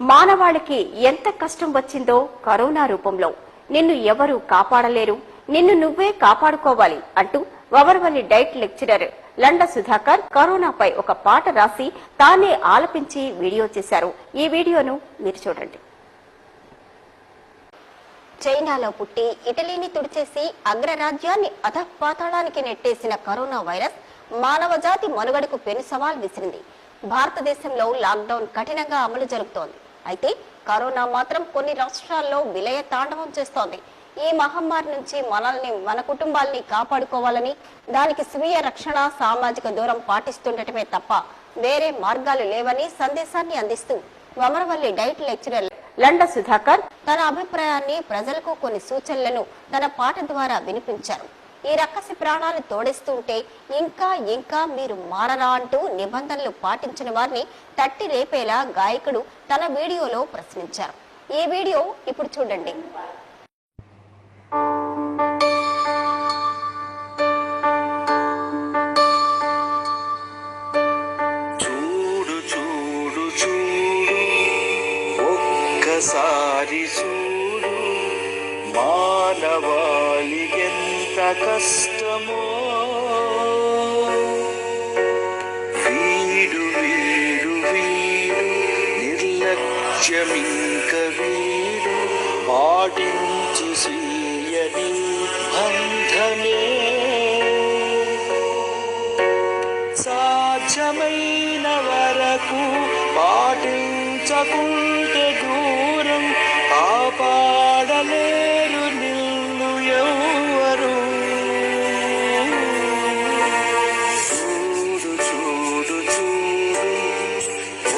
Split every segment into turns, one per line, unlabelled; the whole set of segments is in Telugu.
మానవాళికి ఎంత కష్టం వచ్చిందో కరోనా రూపంలో. నిన్ను ఎవరూ కాపాడలేరు, నిన్ను నువ్వే కాపాడుకోవాలి అంటూ వవరవల్లి డైట్ లెక్చరర్ లండ సుధాకర్ కరోనాపై ఒక పాట రాసి తానే ఆలపించి వీడియో చేశారు. ఈ వీడియోను మీరు చూడండి.
చైనాలో పుట్టి ఇటలీని తుడిచేసి అగ్రరాజ్యాన్ని అధపాతాళానికి నెట్టేసిన కరోనా వైరస్ మానవ జాతి మనుగడకు పెను సవాల్ విసిరింది. భారతదేశంలో లాక్డౌన్ కఠినంగా అమలు జరుగుతోంది. అయితే కరోనా మాత్రం కొన్ని రాష్ట్రాల్లో విలయ తాండవం చేస్తోంది. ఈ మహమ్మారి నుంచి మనల్ని, మన కుటుంబాల్ని కాపాడుకోవాలని, దానికి స్వీయ రక్షణ, సామాజిక దూరం పాటిస్తుండటమే తప్ప వేరే మార్గాలు లేవని సందేశాన్ని అందిస్తూ వమరవల్లి డైట్ లెక్చరర్
లండ సుధాకర్
తన అభిప్రాయాన్ని, ప్రజలకు కొన్ని సూచనలను తన పాట ద్వారా వినిపించారు. ఈ రక్కసి ప్రాణాలు తోడేస్తుంటే ఇంకా ఇంకా మీరు మారరా అంటూ నిబంధనలు పాటించిన వారిని తట్టి లేపేలా గాయకుడు తన వీడియోలో ప్రశ్నించారు. ఈ వీడియో ఇప్పుడు చూడండి.
ఒక్కసారి చూడు, మానవాళికెంత కష్టమో. వీడు వీడు వీడు నిర్లక్ష్యమింక వీడు పాటించు స్వీయని బంధమే. సాధ్యమైన వరకు పాటించకుంటే దూరం కాపాడలేరు నిన్ను ఎవరు. చూడు చూడు చూడు,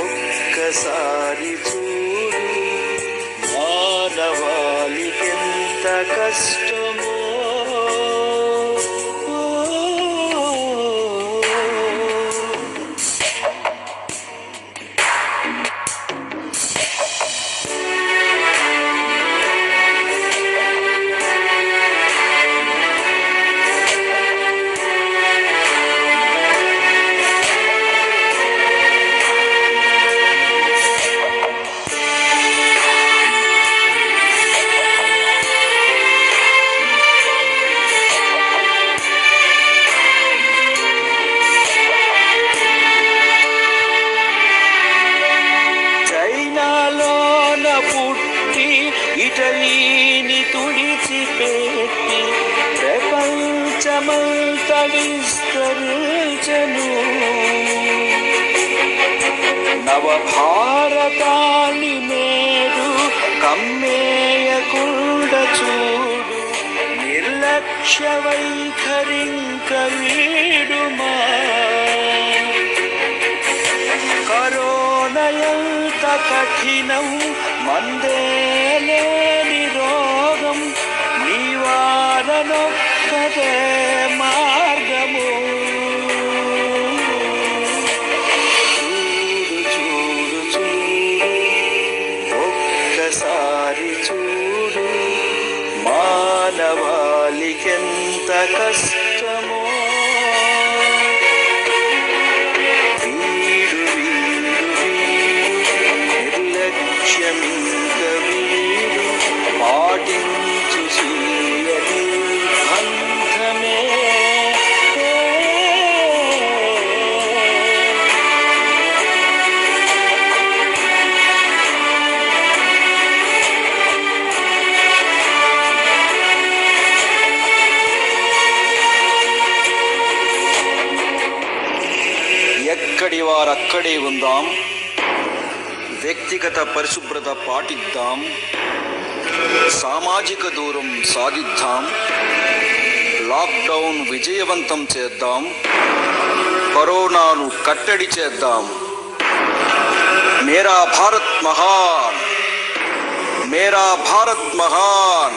ఒక్కసారి చూడు, మానవాళికెంత కష్టమో. పుట్టి ఇటలీని తుడిచిపెట్టి ప్రపంచమంతా విస్తరించెను. నవభారతాన్ని నేడు కమ్మేయకుండ చూడు, నిర్లక్ష్య వైఖరింక వీడుమా. కరోనయంత కఠినం, మందే లేని రోగం, నివారణొక్కటే మార్గము. చూడు చూడు చూడు, ఒక్కసారి చూడు, మానవాళికెంత కష్టమో. పాటించు స్వీయని బంధమే. ఎక్కడి వారక్కడే ఉందాం, వ్యక్తిగత పరిశుభ్రత పాటిద్దాం, సామాజిక దూరం సాధిద్దాం, లాక్డౌన్ విజయవంతం చేద్దాం, కరోనాను కట్టడి చేద్దాం. మేరా భారత్ మహాన్, మేరా భారత్ మహాన్.